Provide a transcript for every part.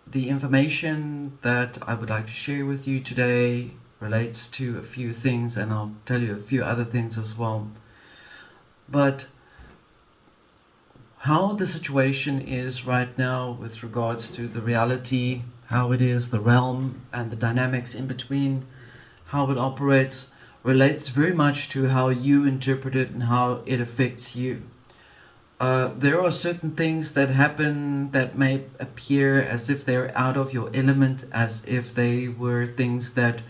The information that I would like to share with you today relates to a few things, and I'll tell you a few other things as well. But how the situation is right now with regards to the reality, how it is, the realm, and the dynamics in between, how it operates, relates very much to how you interpret it and how it affects you. There are certain things that happen that may appear as if they're out of your element, as if they were things that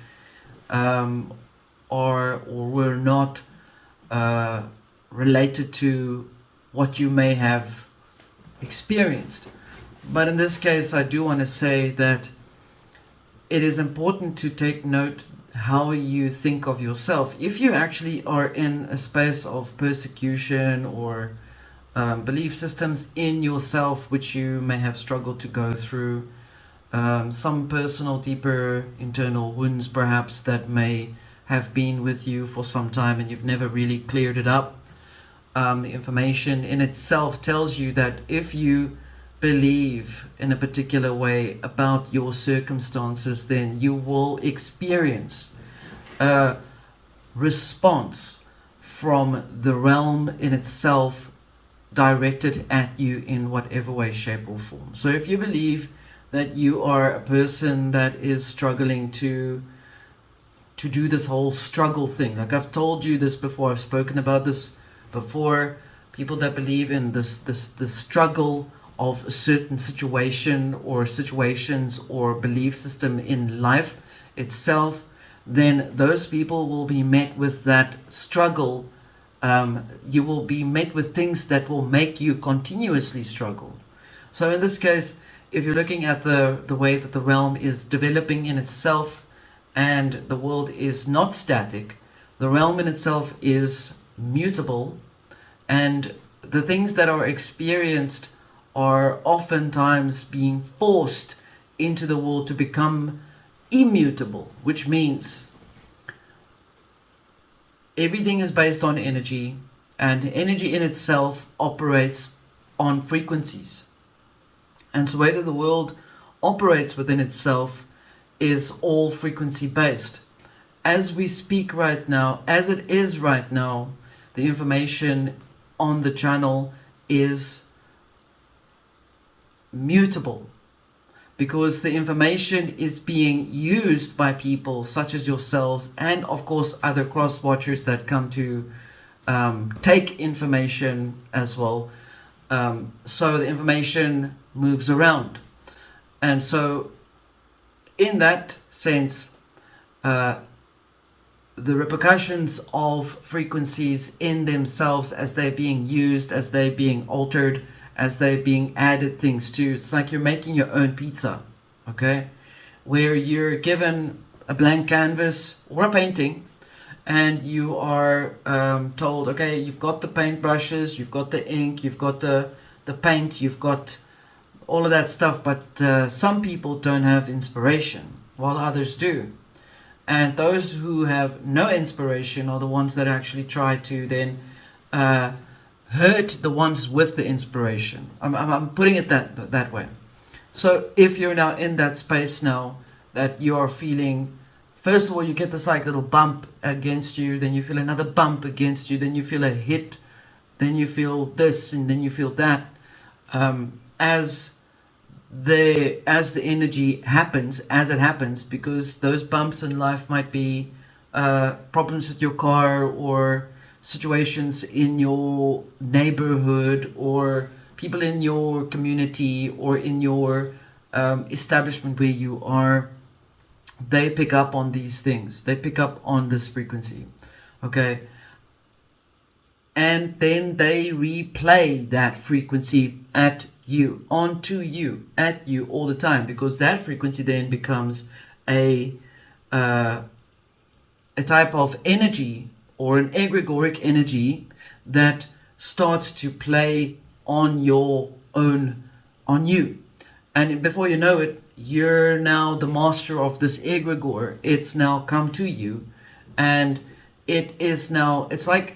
are or were not related to what you may have experienced. But in this case, I do want to say that it is important to take note how you think of yourself. If you actually are in a space of persecution or belief systems in yourself which you may have struggled to go through, some personal, deeper internal wounds perhaps that may have been with you for some time and you've never really cleared it up. The information in itself tells you that if you believe in a particular way about your circumstances, then you will experience a response from the realm in itself directed at you in whatever way, shape, or form. So if you believe that you are a person that is struggling to do this whole struggle thing, like I've told you this before, I've spoken about this before, people that believe in this struggle of a certain situation or situations or belief system in life itself, then those people will be met with that struggle. You will be met with things that will make you continuously struggle. So in this case, if you're looking at the way that the realm is developing in itself, and the world is not static, the realm in itself is mutable, and the things that are experienced are oftentimes being forced into the world to become immutable, which means everything is based on energy, and energy in itself operates on frequencies. And so the way that the world operates within itself is all frequency based. As we speak right now, as it is right now, the information on the channel is mutable, because the information is being used by people such as yourselves and of course other cross watchers that come to take information as well. So the information moves around, and so in that sense, the repercussions of frequencies in themselves, as they're being used, as they're being altered, as they're being added things to, it's like you're making your own pizza, okay? Where you're given a blank canvas or a painting, and you are told, okay, you've got the paint brushes, you've got the ink, you've got the paint, you've got all of that stuff, but some people don't have inspiration, while others do. And those who have no inspiration are the ones that actually try to then hurt the ones with the inspiration. I'm putting it that way. So if you're now in that space now that you are feeling, first of all, you get this like little bump against you, then you feel another bump against you, then you feel a hit, then you feel this, and then you feel that. As the energy happens, as it happens, because those bumps in life might be problems with your car, or situations in your neighborhood, or people in your community, or in your establishment where you are. They pick up on these things, they pick up on this frequency, okay? And then they replay that frequency at you, onto you, at you all the time, because that frequency then becomes a type of energy, or an egregoric energy, that starts to play on your own, on you. And before you know it, you're now the master of this egregore. It's now come to you, and it is now, it's like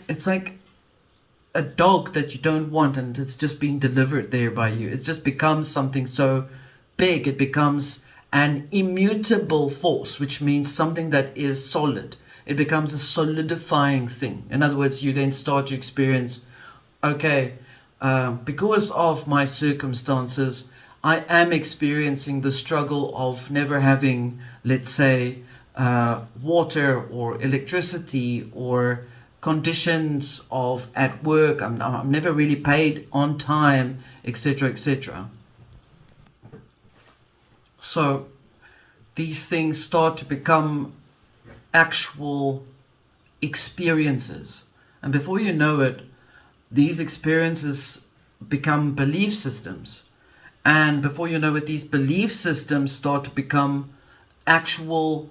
a dog that you don't want, and it's just being delivered there by you. It just becomes something so big, it becomes an immutable force, which means something that is solid. It becomes a solidifying thing. In other words, you then start to experience, okay, because of my circumstances, I am experiencing the struggle of never having, let's say, water or electricity, or conditions of at work. I'm never really paid on time, etc., etc. So these things start to become actual experiences, and before you know it, these experiences become belief systems, and before you know it, these belief systems start to become actual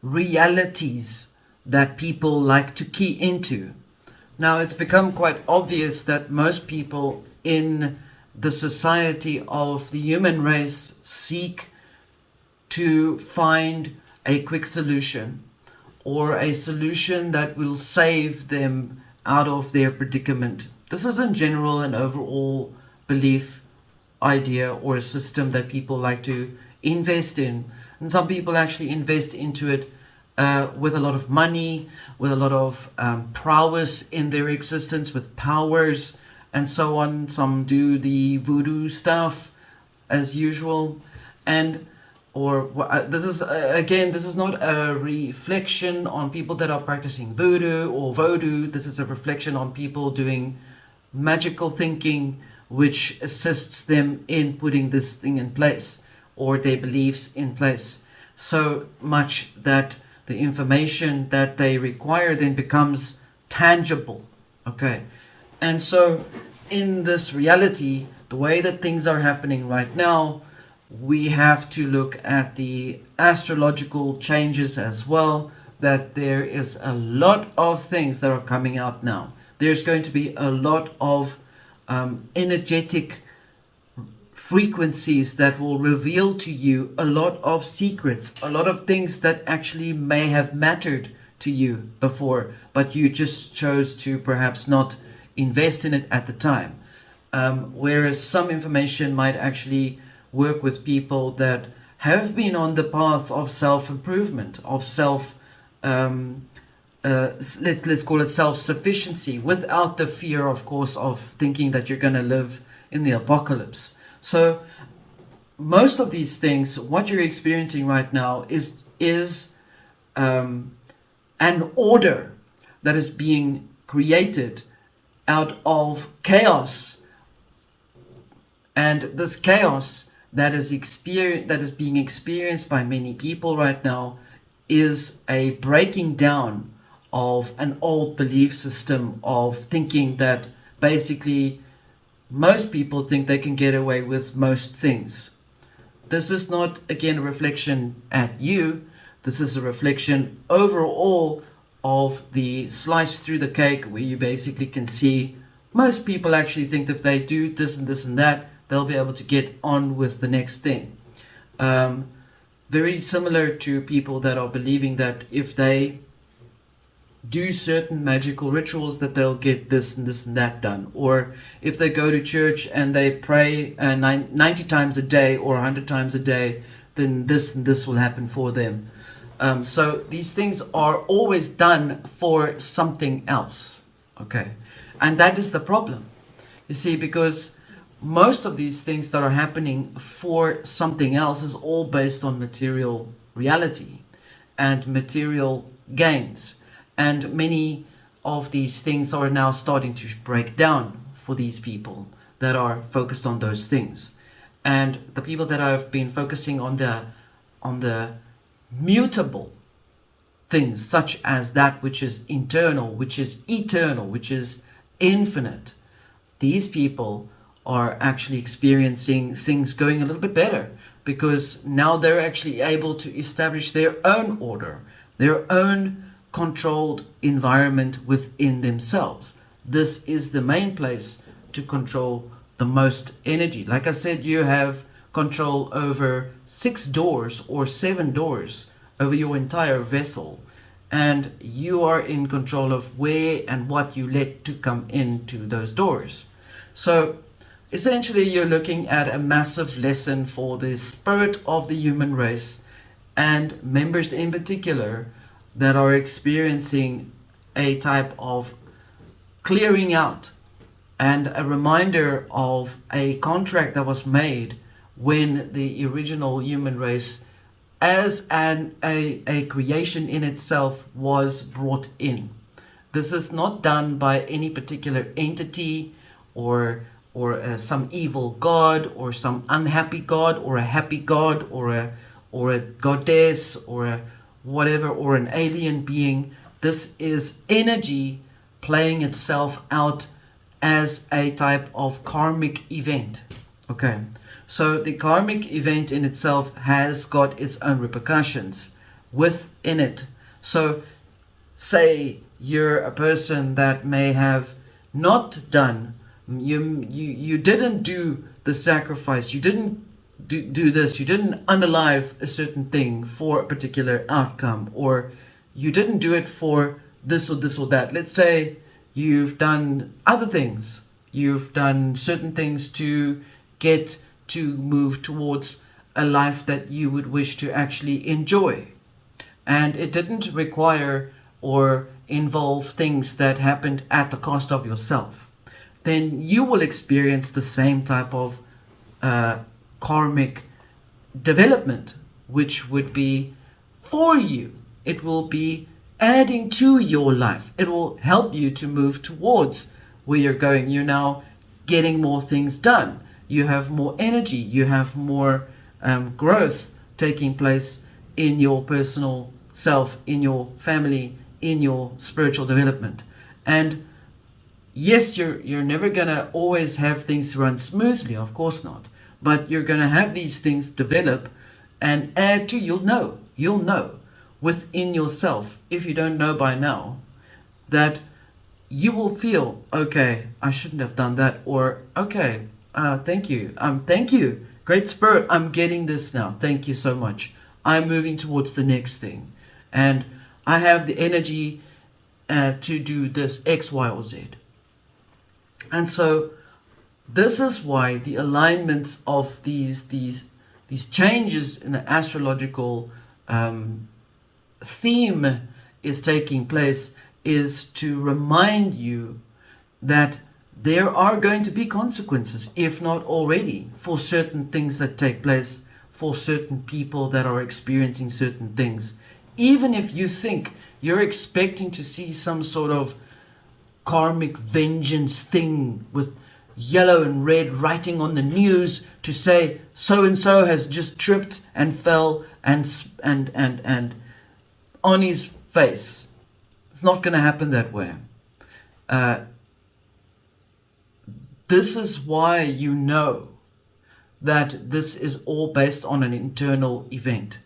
realities that people like to key into. Now, it's become quite obvious that most people in the society of the human race seek to find a quick solution, or a solution that will save them out of their predicament. This is in general an overall belief, idea, or a system that people like to invest in. And some people actually invest into it with a lot of money, with a lot of prowess in their existence, with powers and so on. Some do the voodoo stuff as usual, and this is not a reflection on people that are practicing voodoo or vodou. This is a reflection on people doing magical thinking, which assists them in putting this thing in place, or their beliefs in place, so much that the information that they require then becomes tangible. Okay, and so in this reality, the way that things are happening right now, we have to look at the astrological changes as well, that there is a lot of things that are coming out now. There's going to be a lot of energetic frequencies that will reveal to you a lot of secrets, a lot of things that actually may have mattered to you before, but you just chose to perhaps not invest in it at the time. Whereas some information might actually work with people that have been on the path of self-improvement, of let's call it self-sufficiency, without the fear, of course, of thinking that you're going to live in the apocalypse. So most of these things, what you're experiencing right now is an order that is being created out of chaos, and this chaos that is being experienced by many people right now is a breaking down of an old belief system of thinking that basically most people think they can get away with most things. This is not, again, a reflection at you. This is a reflection overall of the slice through the cake, where you basically can see most people actually think that if they do this and this and that, they'll be able to get on with the next thing. Very similar to people that are believing that if they do certain magical rituals, that they'll get this and this and that done, or if they go to church and they pray 90 times a day or 100 times a day, then this and this will happen for them. So these things are always done for something else. Okay, and that is the problem, you see, because most of these things that are happening for something else is all based on material reality and material gains. And many of these things are now starting to break down for these people that are focused on those things. And the people that have been focusing on the mutable things, such as that which is internal, which is eternal, which is infinite, these people are actually experiencing things going a little bit better, because now they're actually able to establish their own order, their own controlled environment within themselves. This is the main place to control the most energy. Like I said, you have control over 6 doors or 7 doors over your entire vessel, and you are in control of where and what you let to come into those doors. So essentially you're looking at a massive lesson for the spirit of the human race, and members in particular that are experiencing a type of clearing out, and a reminder of a contract that was made when the original human race as a creation in itself was brought in. This is not done by any particular entity or some evil god or some unhappy god or a happy god or a goddess or a whatever, or an alien being. This is energy playing itself out as a type of karmic event. Okay, so the karmic event in itself has got its own repercussions within it. So say you're a person that may have not done, you didn't do the sacrifice, you didn't do this, you didn't unalive a certain thing for a particular outcome, or you didn't do it for this or this or that. Let's say you've done other things, you've done certain things to get to move towards a life that you would wish to actually enjoy, and it didn't require or involve things that happened at the cost of yourself, then you will experience the same type of karmic development, which would be for you. It will be adding to your life. It will help you to move towards where you're going. You're now getting more things done. You have more energy. You have more growth taking place in your personal self, in your family, in your spiritual development. And yes, you're never gonna always have things run smoothly, of course not. But you're gonna have these things develop and add to. You'll know within yourself, if you don't know by now, that you will feel, okay, I shouldn't have done that, or okay, thank you, great spirit, I'm getting this now, thank you so much, I'm moving towards the next thing, and I have the energy to do this X, Y, or Z. And so this is why the alignments of these changes in the astrological theme is taking place, is to remind you that there are going to be consequences, if not already, for certain things that take place, for certain people that are experiencing certain things. Even if you think you're expecting to see some sort of karmic vengeance thing with yellow and red writing on the news to say so and so has just tripped and fell and on his face, it's not going to happen that way. This is why you know that this is all based on an internal event,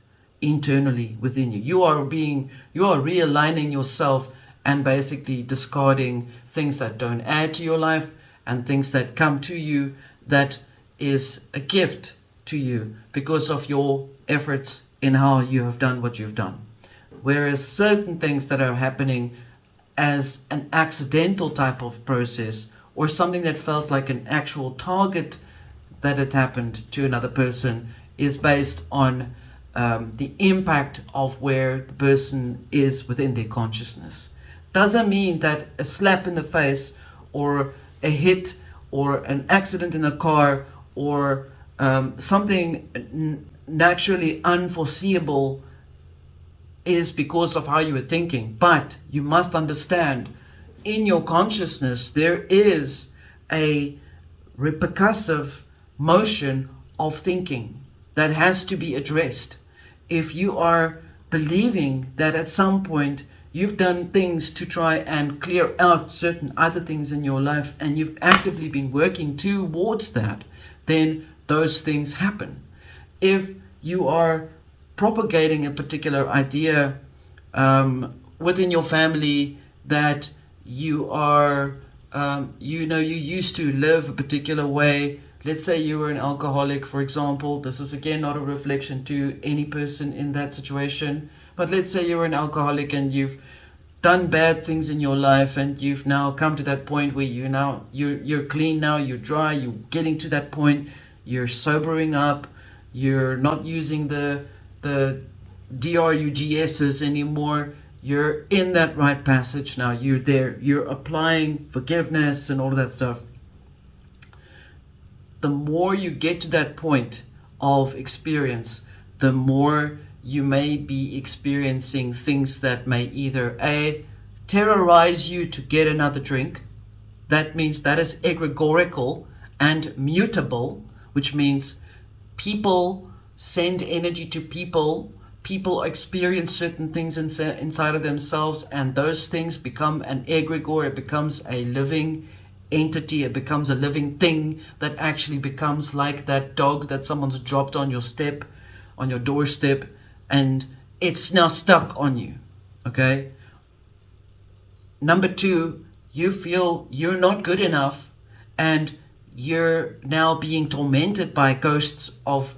internally within you. You are realigning yourself and basically discarding things that don't add to your life and things that come to you that is a gift to you because of your efforts in how you have done what you've done. Whereas certain things that are happening as an accidental type of process, or something that felt like an actual target that had happened to another person, is based on the impact of where the person is within their consciousness. Doesn't mean that a slap in the face or a hit or an accident in a car or something naturally unforeseeable is because of how you were thinking. But you must understand, in your consciousness there is a repercussive motion of thinking that has to be addressed. If you are believing that at some point you've done things to try and clear out certain other things in your life and you've actively been working towards that, then those things happen. If you are propagating a particular idea within your family that you are, you used to live a particular way. Let's say you were an alcoholic, for example. This is again not a reflection to any person in that situation. But let's say you're an alcoholic and you've done bad things in your life, and you've now come to that point where you're clean now, you're dry, you're getting to that point, you're sobering up, you're not using the DRUGSs anymore. You're in that right passage now. You're there. You're applying forgiveness and all of that stuff. The more you get to that point of experience, the more you may be experiencing things that may either A, terrorize you to get another drink. That means that is egregorical and mutable, which means people send energy to people. People experience certain things inside of themselves, and those things become an egregore. It becomes a living entity. It becomes a living thing that actually becomes like that dog that someone's dropped on your step, on your doorstep, and it's now stuck on you. Okay? Number two, you feel you're not good enough, and you're now being tormented by ghosts of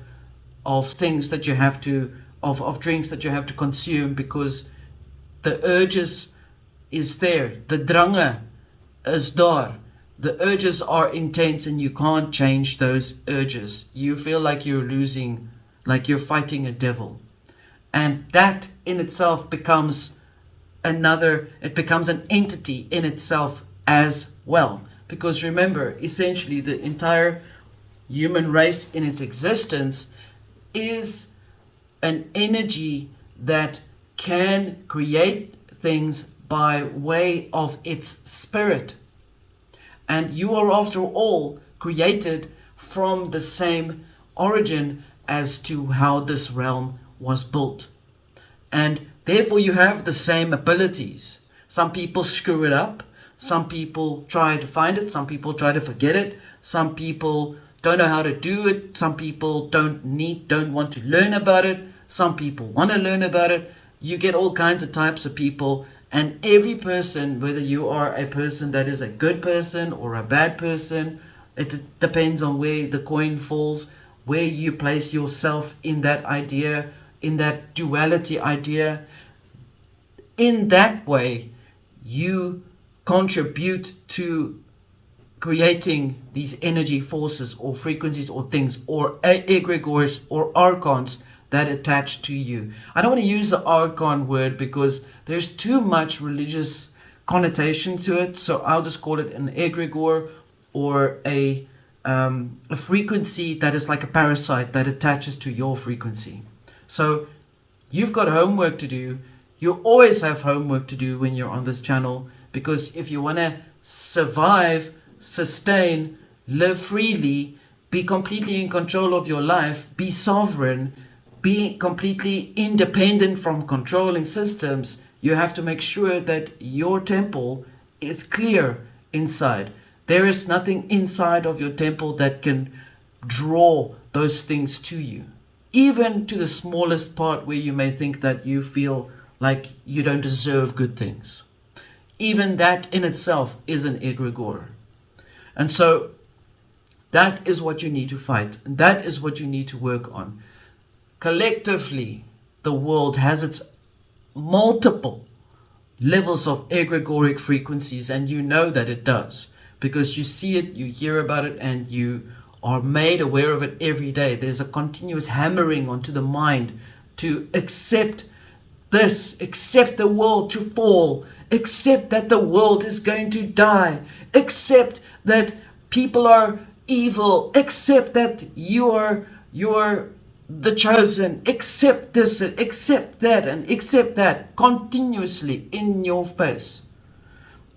things that you have to, of drinks that you have to consume, because the urges is there. The drange is daar. The urges are intense, and you can't change those urges. You feel like you're losing, like you're fighting a devil. And that in itself becomes it becomes an entity in itself as well. Because remember, essentially the entire human race in its existence is an energy that can create things by way of its spirit. And you are, after all, created from the same origin as to how this realm was built. And therefore you have the same abilities. Some people screw it up. Some people try to find it. Some people try to forget it. Some people don't know how to do it. Some people don't want to learn about it. Some people want to learn about it. You get all kinds of types of people, and every person, whether you are a person that is a good person or a bad person, it depends on where the coin falls, where you place yourself in that idea, in that duality idea. In that way, you contribute to creating these energy forces or frequencies or things or egregores or archons that attach to you. I don't want to use the archon word because there's too much religious connotation to it, so I'll just call it an egregore, or a frequency that is like a parasite that attaches to your frequency. So you've got homework to do. You always have homework to do when you're on this channel, because if you want to survive, sustain, live freely, be completely in control of your life, be sovereign, be completely independent from controlling systems, you have to make sure that your temple is clear inside. There is nothing inside of your temple that can draw those things to you. Even to the smallest part where you may think that you feel like you don't deserve good things. Even that in itself is an egregore. And so that is what you need to fight. And that is what you need to work on. Collectively, the world has its multiple levels of egregoric frequencies, and you know that it does, because you see it, you hear about it, and you are made aware of it every day. There's a continuous hammering onto the mind to accept this, accept the world to fall, accept that the world is going to die, accept that people are evil, accept that you are the chosen, accept this, accept that, and accept that continuously in your face.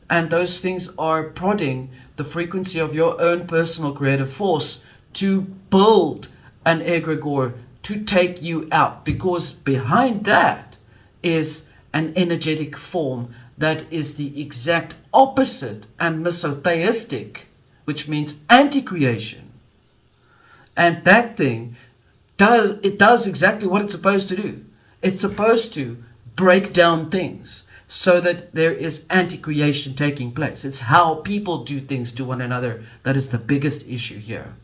And those things are prodding the frequency of your own personal creative force to build an egregore to take you out, because behind that is an energetic form that is the exact opposite and misotheistic, which means anti-creation. And that thing does exactly what it's supposed to do. It's supposed to break down things so that there is anti-creation taking place. It's how people do things to one another that is the biggest issue here.